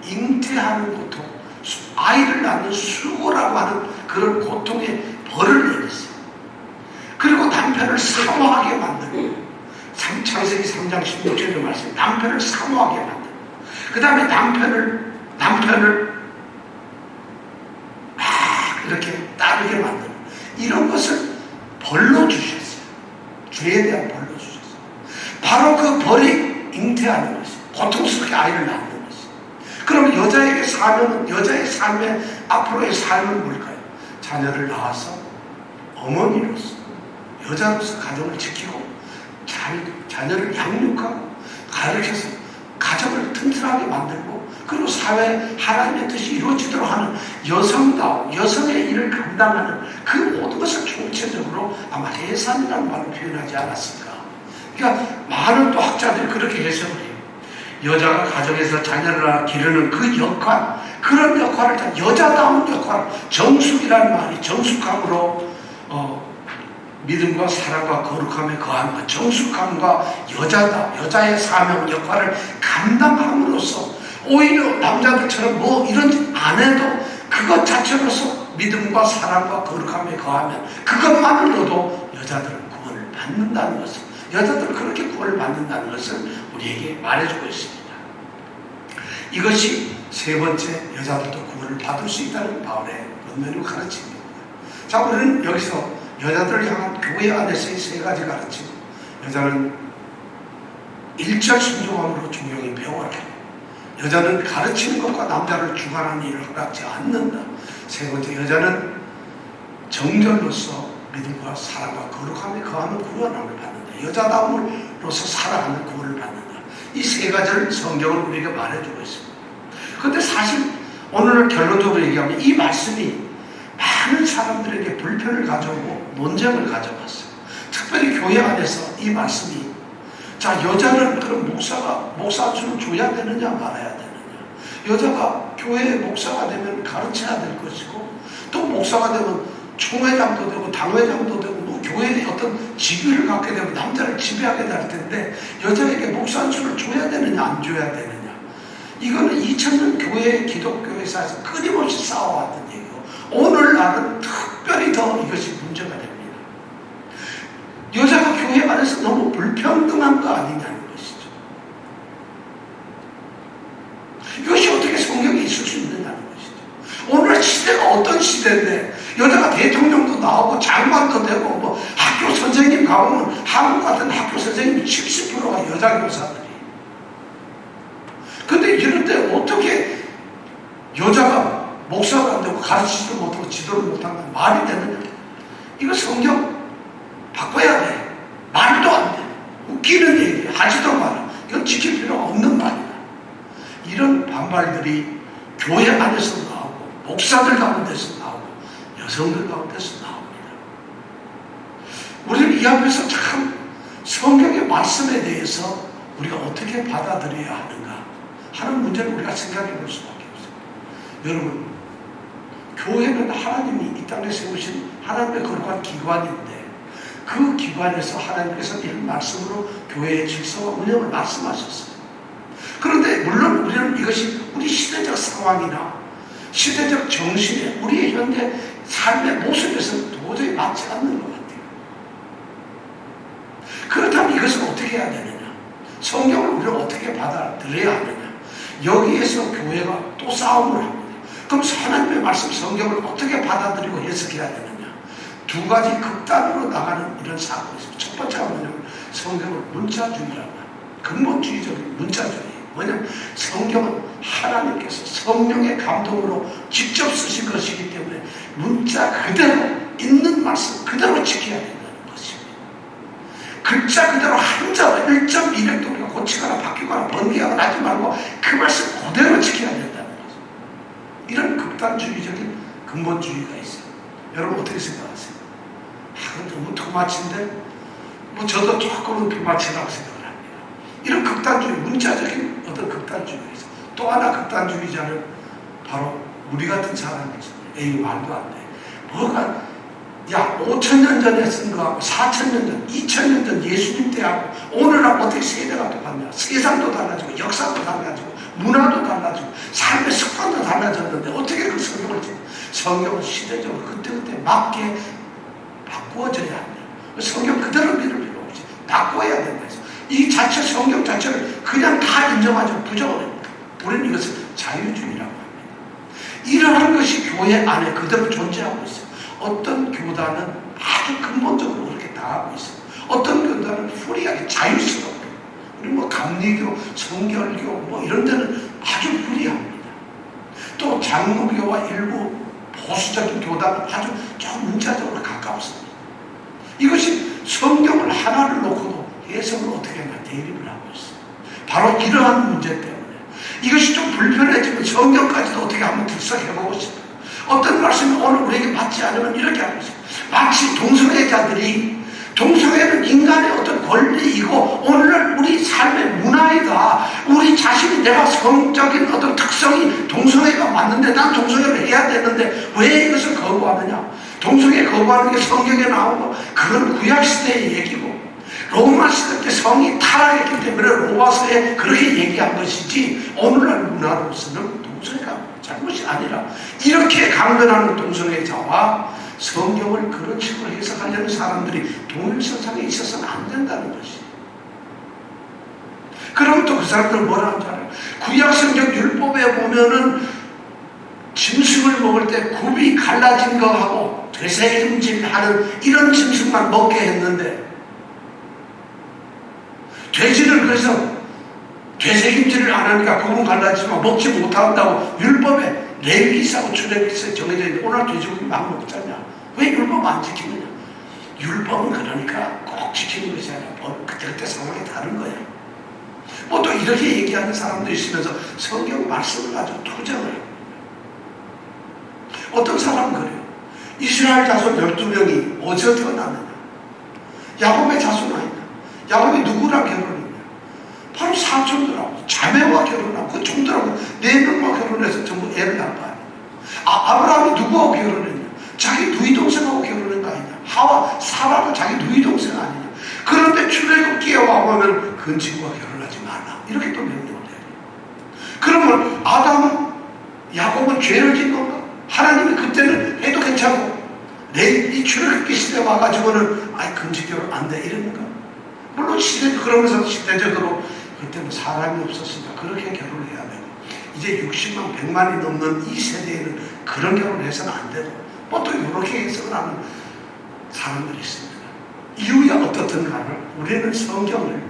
잉태하는 고통, 아이를 낳는 수고라고 하는 그런 고통의 벌을 내리세요. 그리고 남편을 사모하게 만드는, 창세기 3장 16절의 말씀, 남편을 사모하게 만드는, 그 다음에 남편을 막 이렇게 따르게 만드는, 이런 벌로 주셨어요. 죄에 대한 벌로 주셨어요. 바로 그 벌이 잉태하는 것이, 고통스럽게 아이를 낳는 것이. 그럼 여자에게 사명은, 여자의 삶의 앞으로의 삶은 뭘까요? 자녀를 낳아서 어머니로서, 여자로서 가정을 지키고 자녀를 양육하고 가르쳐서 가정을 튼튼하게 만들고, 그리고 사회에 하나님의 뜻이 이루어지도록 하는 여성다운, 여성의 일을 감당하는 그 모든 것을 총체적으로 아마 해산이라는 말을 표현하지 않았을까. 그러니까 많은 또 학자들이 그렇게 해석을 해요. 여자가 가정에서 자녀를 기르는 그 역할, 그런 역할을, 여자다운 역할, 정숙이라는 말이 정숙함으로 믿음과 사랑과 거룩함에 거하는 것, 정숙함과 여자의 사명 역할을 감당함으로써 오히려 남자들처럼 뭐 이런 짓 안 해도 그것 자체로서 믿음과 사랑과 거룩함에 거하면 그것만으로도 여자들은 구원을 받는다는 것을, 여자들은 그렇게 구원을 받는다는 것을 우리에게 말해주고 있습니다. 이것이 세 번째, 여자들도 구원을 받을 수 있다는 바울의 권면의 가르침입니다. 자, 우리는 여기서 여자들을 향한 교회 안에서의 세 가지 가르침. 여자는 일절 순종함으로 종용히 배워라. 여자는 가르치는 것과 남자를 주관하는 일을 허락지 않는다. 세 번째, 여자는 정절로서 믿음과 사랑과 거룩함에 거하는 구원함을 받는다. 여자다움으로서 살아가는 구원을 받는다. 이 세 가지를 성경은 우리에게 말해주고 있습니다. 그런데 사실 오늘 결론적으로 얘기하면 이 말씀이 많은 사람들에게 불편을 가져오고 논쟁을 가져왔어요. 특별히 교회 안에서 이 말씀이, 자, 여자는 그럼 목사 안수를 줘야 되느냐 말아야 되느냐. 여자가 교회의 목사가 되면 가르쳐야 될 것이고, 또 목사가 되면 총회장도 되고 당회장도 되고 뭐 교회의 어떤 직위를 갖게 되면 남자를 지배하게 될 텐데 여자에게 목사 안수를 줘야 되느냐 안 줘야 되느냐. 이거는 2000년 교회 기독교회사에서 끊임없이 싸워왔던 얘기고, 오늘날은 특별히 더 이것이 문제가 됩니다. 여자가 교회 안에서 너무 불평등한 거 아니냐는 것이죠. 이것이 어떻게 성경에 있을 수 있느냐는 것이죠. 오늘 시대가 어떤 시대인데 여자가 대통령도 나오고 장관도 되고, 뭐 학교 선생님 가보면 한국 같은 학교 선생님이 70%가 여자 교사들이. 근데 이럴 때 어떻게 여자가 목사가 안 되고 가르치지도 못하고 지도를 못하는 건 말이 되느냐. 이거 성경 바꿔야 돼. 말도 안 돼. 웃기는 얘기 하지도 마라. 이건 지킬 필요가 없는 말이다. 이런 반발들이 교회 안에서 나오고, 목사들 가운데서 나오고, 여성들 가운데서 나옵니다. 우리는 이 앞에서 참 성경의 말씀에 대해서 우리가 어떻게 받아들여야 하는가 하는 문제를 우리가 생각해 볼 수밖에 없습니다. 여러분, 교회는 하나님이 이 땅에 세우신 하나님의 거룩한 기관인데, 그 기관에서 하나님께서 이런 말씀으로 교회의 질서와 운영을 말씀하셨어요. 그런데 물론 우리는 이것이 우리 시대적 상황이나 시대적 정신에, 우리의 현재 삶의 모습에서는 도저히 맞지 않는 것 같아요. 그렇다면 이것을 어떻게 해야 되느냐? 성경을 우리가 어떻게 받아들여야 하느냐? 여기에서 교회가 또 싸움을 합니다. 그럼 하나님의 말씀 성경을 어떻게 받아들이고 해석해야 되느냐? 두 가지 극단으로 나가는 이런 사건이 있습니다. 첫 번째가 뭐냐면 성경을 문자주의라고 합니다. 근본주의적인 문자주의. 뭐냐면 성경은 하나님께서 성령의 감동으로 직접 쓰신 것이기 때문에 문자 그대로, 있는 말씀 그대로 지켜야 된다는 것입니다. 글자 그대로 한자 1.2획도 우리가 고치거나 바뀌거나 번개하거나 하지 말고 그 말씀 그대로 지켜야 된다는 거죠. 이런 극단주의적인 근본주의가 있어요. 여러분 어떻게 생각하세요? 너무 투마치인데? 뭐 저도 조금은 투마치라고 생각을 합니다. 이런 극단주의, 문자적인 어떤 극단주의가 있어요. 또 하나 극단주의자는 바로 우리 같은 사람이죠. 에이, 말도 안 돼. 뭐가, 야, 5,000년 전에 쓴 거하고 4,000년 전, 2,000년 전 예수님 때하고 오늘하고 어떻게 세대가 똑같냐. 세상도 달라지고, 역사도 달라지고, 문화도 달라지고, 삶의 습관도 달라졌는데 어떻게 그 성경을 지금, 성경은 시대적으로 그때그때 맞게 바꾸어져야 합니다. 성경 그대로 믿을 필요 없이 바꿔야 된다 해서 이 자체 성경 자체를 그냥 다 인정하죠. 부정을 합니다. 우리는 이것을 자유주의라고 합니다. 이러한 것이 교회 안에 그대로 존재하고 있어요. 어떤 교단은 아주 근본적으로 당하고 있어요. 어떤 교단은 프리하게 자유스러워요. 그리고 뭐 감리교, 성결교 뭐 이런 데는 아주 프리합니다. 또 장로교와 일부 보수적인 교단은 아주 좀 문자적으로 가까웠습니다. 이것이 성경을 하나를 놓고도 해석을 어떻게 하냐 대립을 하고 있어요. 바로 이러한 문제 때문에 이것이 좀 불편해지면 성경까지도 어떻게 한번 들썩해보고 싶어요. 어떤 말씀이 오늘 우리에게 맞지 않으면 이렇게 하고 있어요. 마치 동성애자들이 동성애는 인간의 어떤 권리이고 오늘날 우리 삶의 문화이다. 우리 자신이 내가 성적인 어떤 특성이 동성애가 맞는데 난 동성애를 해야 되는데 왜 이것을 거부하느냐. 동성애 거부하는 게 성경에 나오고 그건 구약시대의 얘기고 로마 시대 때 성이 타락했기 때문에 로마서에 그렇게 얘기한 것이지 오늘날 문화로서는 동성애가 잘못이 아니라 이렇게 강변하는 동성애자와 성경을 그런 식으로 해석하려는 사람들이 동일선상에 있어서는 안 된다는 것이. 그럼 또 그 사람들은 뭐라 하는 줄 알아요? 구약성경 율법에 보면은 짐승을 먹을 때 굽이 갈라진 거하고 되새김질하는 이런 짐승만 먹게 했는데 돼지를 그래서 되새김질을 안 하니까 굽은 갈라지지만 먹지 못한다고 율법에 레위기사하고 출애굽기사에 정해져 있는데 오늘 돼지고기 막 먹잖냐. 왜 율법 안 지키느냐. 율법은 그러니까 꼭 지키는 것이 아니라 그때 상황이 다른 거야. 뭐 또 이렇게 얘기하는 사람도 있으면서 성경 말씀을 가지고 투정을 합니다. 어떤 사람은 그래요. 이스라엘 자손 12명이 어디서 태어났느냐. 야곱의 자손 아니냐. 야곱이 누구랑 결혼했냐. 바로 사촌들하고 자매와 결혼하고 그 종들하고 4명과 결혼해서 전부 애를 낳은 거 아니야. 아브라함이 누구하고 결혼했냐. 자기 누이동생하고 결혼한 거 아니냐. 하와 사라가 자기 누이동생 아니냐. 그런데 출애굽기에 와보면 그 친구와 결혼하지 말라. 이렇게 또 명령을 해요. 그러면 아담은 야곱은 죄를 짓는 건가? 하나님이 그때는 해도 괜찮고 이 출애굽기 시대에 와가지고는 금지결혼 안 돼 이러니까 물론 그러면서 시대적으로 그때는 사람이 없었으니까 그렇게 결혼을 해야 되고 이제 60만 100만이 넘는 이 세대에는 그런 결혼을 해서는 안 되고 뭐 또 이렇게 해석을 하는 사람들이 있습니다. 이유야 어떻든 간에 우리는 성경을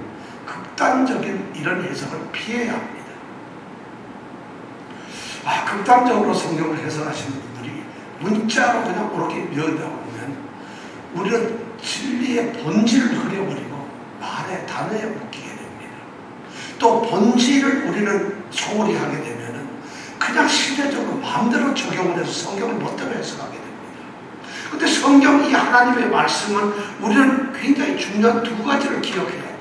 극단적인 이런 해석을 피해야 합니다. 극단적으로 성경을 해석하시는 분들이 문자로 그냥 그렇게 미어다 보면 우리는 진리의 본질을 흐려버리고 말의 단어에 묶이게 됩니다. 또 본질을 우리는 소홀히 하게 되면 그냥 시대적으로 마음대로 적용을 해서 성경을 멋대로 해석하게 됩니다. 근데 성경 이 하나님의 말씀은 우리는 굉장히 중요한 두 가지를 기억해야 돼요.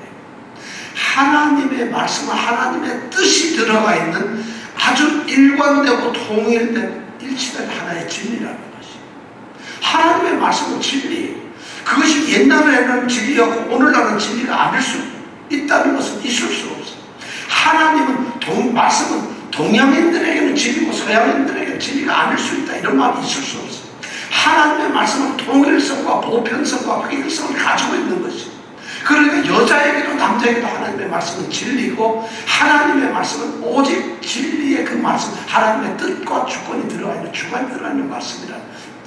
하나님의 말씀은 하나님의 뜻이 들어가 있는 아주 일관되고 통일된 일치된 하나의 진리라는 것이. 하나님의 말씀은 진리예요. 그것이 옛날에는 진리였고 오늘날은 진리가 아닐 수 있다는 것은 있을 수 없어요. 하나님은 말씀은 동양인들에게는 진리고 서양인들에게는 진리가 아닐 수 있다 이런 말이 있을 수 없어요. 하나님의 말씀은 통일성과 보편성과 획일성을 가지고 있는 것이에요. 그러니까 여자에게도 남자에게도 하나님의 말씀은 진리고 하나님의 말씀은 오직 진리의 그 말씀 하나님의 뜻과 주권이 들어가 있는 주관이 들어가 있는 말씀이라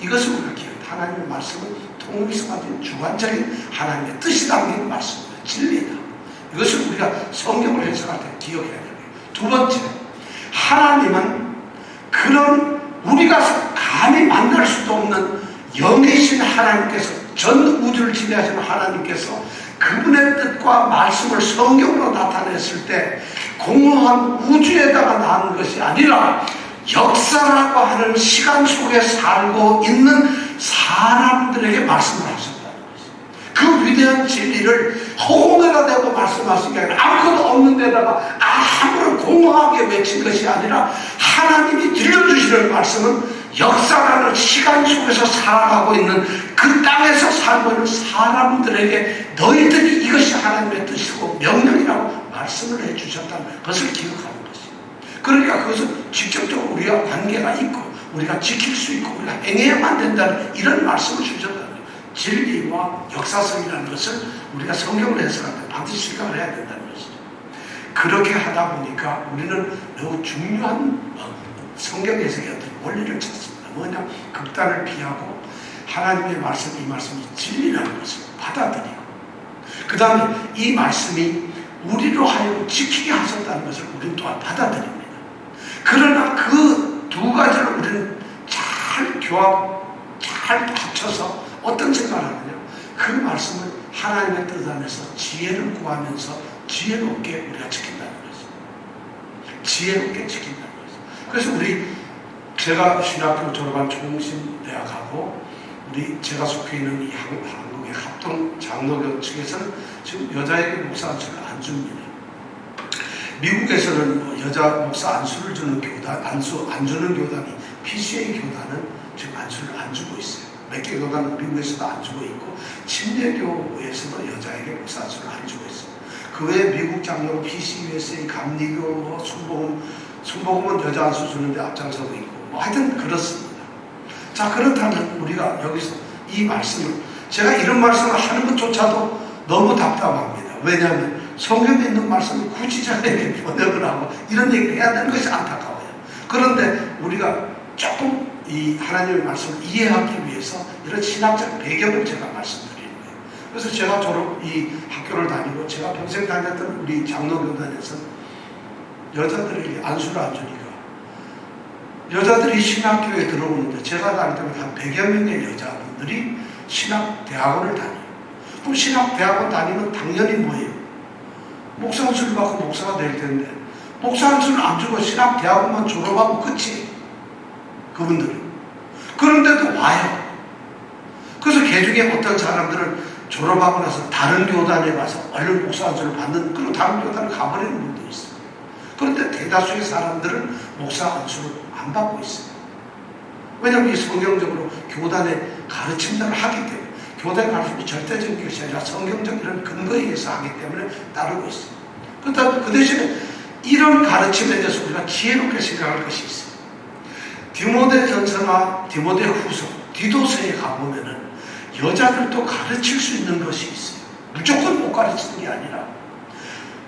이것을 우리가 기억해요. 하나님의 말씀은 통일성화된 주관적인 하나님의 뜻이 담긴 말씀입니다. 진리다. 이것을 우리가 성경을 해석할 때 기억해야 돼요. 두 번째, 하나님은 그런 우리가 감히 만날 수도 없는 영이신 하나님께서 전 우주를 지배하시는 하나님께서 그분의 뜻과 말씀을 성경으로 나타냈을 때 공허한 우주에다가 나온 것이 아니라 역사라고 하는 시간 속에 살고 있는 사람들에게 말씀을 하셨다는 것입니다. 그 위대한 진리를 허공에다 대고 말씀하신 게 아니라 아무것도 없는 데다가 아무런 공허하게 외친 것이 아니라 하나님이 들려주시는 말씀은 역사라는 시간 속에서 살아가고 있는 그 땅에서 살고 있는 사람들에게 너희들이 이것이 하나님의 뜻이고 명령이라고 말씀을 해주셨다는 것을 기억하는 것입니다. 그러니까 그것은 직접적으로 우리와 관계가 있고 우리가 지킬 수 있고 우리가 행해야만 된다는 이런 말씀을 주셨다는 거예요. 진리와 역사성이라는 것을 우리가 성경을 해석할 때 반드시 생각을 해야 된다는 것이죠. 그렇게 하다 보니까 우리는 매우 중요한 성경 해석의 어떤 원리를 찾습니다. 뭐냐? 극단을 피하고 하나님의 말씀, 이 말씀이 진리라는 것을 받아들이고 그 다음에 이 말씀이 우리로 하여금 지키게 하셨다는 것을 우리는 또한 받아들입니다. 그러나 그 두 가지를 우리는 잘 잘 합쳐서 어떤 생각을 하느냐, 그 말씀을 하나님의 뜻 안에서 지혜를 구하면서 지혜롭게 우리가 지킨다는 거죠. 지혜롭게 지킨다는 거죠. 그래서 제가 신학교 졸업한 종신대학하고 제가 속해 있는 이 한국의 합동 장로교 측에서는 지금 여자에게 목사 안수를 안 줍니다. 미국에서는 여자 목사 안수를 주는 교단, 안 주는 교단이 PCA 교단은 지금 안수를 안 주고 있어요. 몇 개 교단은 미국에서도 안 주고 있고 침례교에서도 여자에게 목사 안수를 안 주고 있어요. 그 외에 미국 장로로 PCUSA, 감리교, 순복음은 여자 안수 주는데 앞장서고 있고 하여튼 그렇습니다. 자, 그렇다면 우리가 여기서 이 말씀을, 제가 이런 말씀을 하는 것조차도 너무 답답합니다. 왜냐하면 성경에 있는 말씀을 굳이 저에게 번역을 하고 이런 얘기를 해야 되는 것이 안타까워요. 그런데 우리가 조금 이 하나님의 말씀을 이해하기 위해서 이런 신학적 배경을 제가 말씀드리는 거예요. 그래서 제가 이 학교를 다니고 제가 평생 다녔던 우리 장로교단에서 여자들에게 안수를 안 주니까 여자들이 신학교에 들어오는데 제가 다닐 때마다 한 100여 명의 여자분들이 신학대학원을 다녀요. 그럼 신학대학원 다니면 당연히 뭐예요? 목사 안수를 받고 목사가 될 텐데 목사 안수를 안 주고 신학대학원만 졸업하고 끝이 그분들은. 그런데도 와요. 그래서 개중에 어떤 사람들은 졸업하고 나서 다른 교단에 가서 얼른 목사 안수를 받는, 그리고 다른 교단을 가버리는 분도 있어요. 그런데 대다수의 사람들은 목사 안수를 안 받고 있어요. 왜냐하면 이 성경적으로 교단의 가르침들을 하기 때문에, 교단의 가르침이 절대적인 것이 아니라 성경적 이런 근거에 의해서 하기 때문에 따르고 있어요. 그 대신에 이런 가르침에 대해서 우리가 지혜롭게 생각할 것이 있어요. 디모데전서나 디모데후서, 디도서에 가보면은 여자들도 가르칠 수 있는 것이 있어요. 무조건 못 가르치는 게 아니라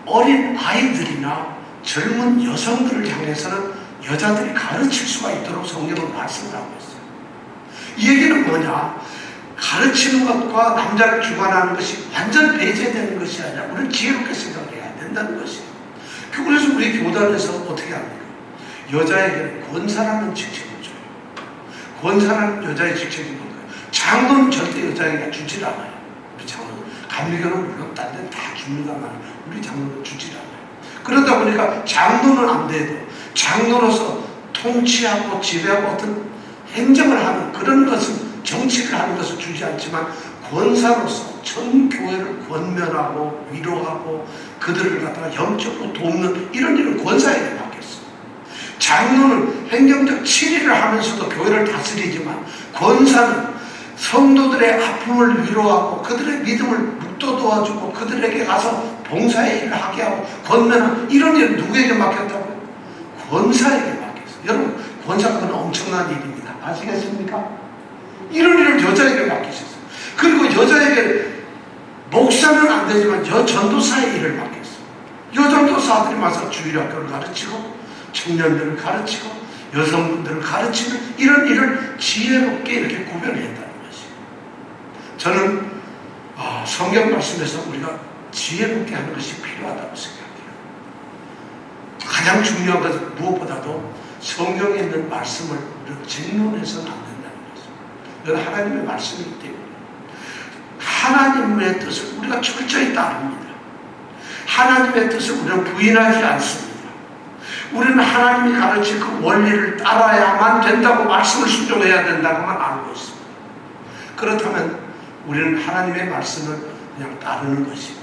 어린 아이들이나 젊은 여성들을 향해서는 여자들이 가르칠 수가 있도록 성경은 말씀을 하고 있어요. 이 얘기는 뭐냐? 가르치는 것과 남자를 주관하는 것이 완전 배제되는 것이 아니라 우리는 지혜롭게 생각해야 된다는 것이에요. 그래서 우리 교단에서 어떻게 합니까? 여자에게는 권사라는 직책을 줘요. 권사라는 여자의 직책이 뭔가요? 장로는 절대 여자에게 주질 않아요. 우리 장로는. 감리교는 물론 딴 데는 다 줍니다만 우리 장로는 주질 않아요. 그러다 보니까 장로는 안 돼도 장로로서 통치하고 지배하고 어떤 행정을 하는 그런 것은, 정치를 하는 것을 주지 않지만 권사로서 전 교회를 권면하고 위로하고 그들을 갖다가 영적으로 돕는 이런 일을 권사에게 맡겼어요. 장로는 행정적 치리를 하면서도 교회를 다스리지만 권사는 성도들의 아픔을 위로하고 그들의 믿음을 묵돋도와주고 그들에게 가서 봉사의 일을 하게 하고 권면하는 이런 일을 누구에게 맡겼다고요? 권사에게 맡겼어요. 여러분, 권사가 그건 엄청난 일입니다. 아시겠습니까? 이런 일을 여자에게 맡기셨어요. 그리고 여자에게 목사는 안 되지만 여전도사의 일을 맡겼어요. 여전도사들이 와서 주일학교를 가르치고 청년들을 가르치고 여성분들을 가르치는 이런 일을 지혜롭게 이렇게 구별했다는 것이에요. 저는 성경 말씀에서 우리가 지혜롭게 하는 것이 필요하다고 생각해요. 가장 중요한 것은 무엇보다도 성경에 있는 말씀을 우리가 쟁론해서는 안 된다는 것이죠. 이건 하나님의 말씀이기 때문에 하나님의 뜻을 우리가 철저히 따릅니다. 하나님의 뜻을 우리는 부인하지 않습니다. 우리는 하나님이 가르칠 그 원리를 따라야만 된다고, 말씀을 순종해야 된다고만 알고 있습니다. 그렇다면 우리는 하나님의 말씀을 그냥 따르는 것입니다.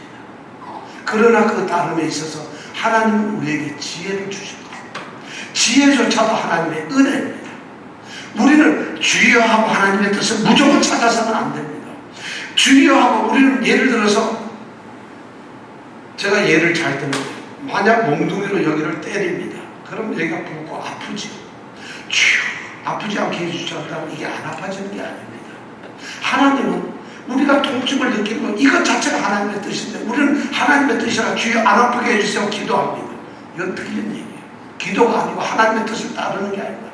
그러나 그 따름에 있어서 하나님은 우리에게 지혜를 주십니다. 지혜조차도 하나님의 은혜입니다. 우리는 주여하고 하나님의 뜻을 무조건 찾아서는 안 됩니다. 주여하고 우리는 예를 들어서 제가 예를 잘 드는 거예요. 만약 몽둥이로 여기를 때립니다. 그럼 여기가 붓고 아프지. 주여, 아프지 않게 해주셨다고 이게 안 아파지는 게 아닙니다. 하나님은 우리가 통증을 느끼고 이것 자체가 하나님의 뜻인데 우리는 하나님의 뜻이라 주여 안 아프게 해주세요 기도합니다. 이건 틀린 얘기예요. 기도가 아니고 하나님의 뜻을 따르는 게 아닙니다.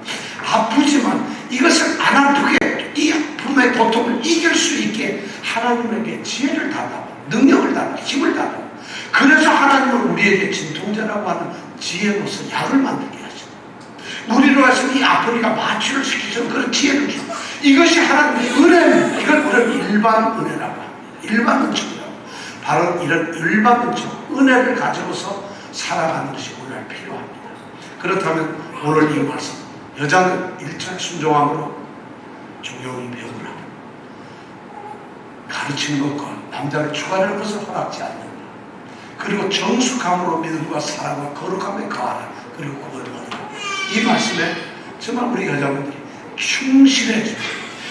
아프지만 이것을 안 아프게, 이 죽음의 고통을 이길 수 있게 하나님에게 지혜를 달라고, 능력을 달라고, 힘을 달라고. 그래서 하나님은 우리에게 진통제라고 하는 지혜로서 약을 만들게 하죠. 우리로 해서 이 아프리카 마취를 시키는 그런 지혜를 주고, 이것이 하나님의 은혜입니다. 이걸 우리는 일반 은혜라고 합니다. 일반 은총이라고. 바로 이런 일반 은총, 은혜를 가지고서 살아가는 것이 오늘 필요합니다. 그렇다면 오늘 이 말씀, 여자는 일절 순종함으로 조용히 배우라. 가르치는 것과 남자를 추가하는 것을 허락지 않는다. 그리고 정숙함으로 믿음과 사랑과 거룩함에 거하라. 그리고 구원을 얻으라. 이 말씀에 정말 우리 여자분들이 충실해지고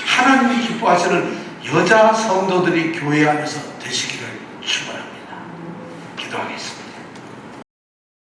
하나님이 기뻐하시는 여자 성도들이 교회 안에서 되시기를 축원합니다. 기도하겠습니다.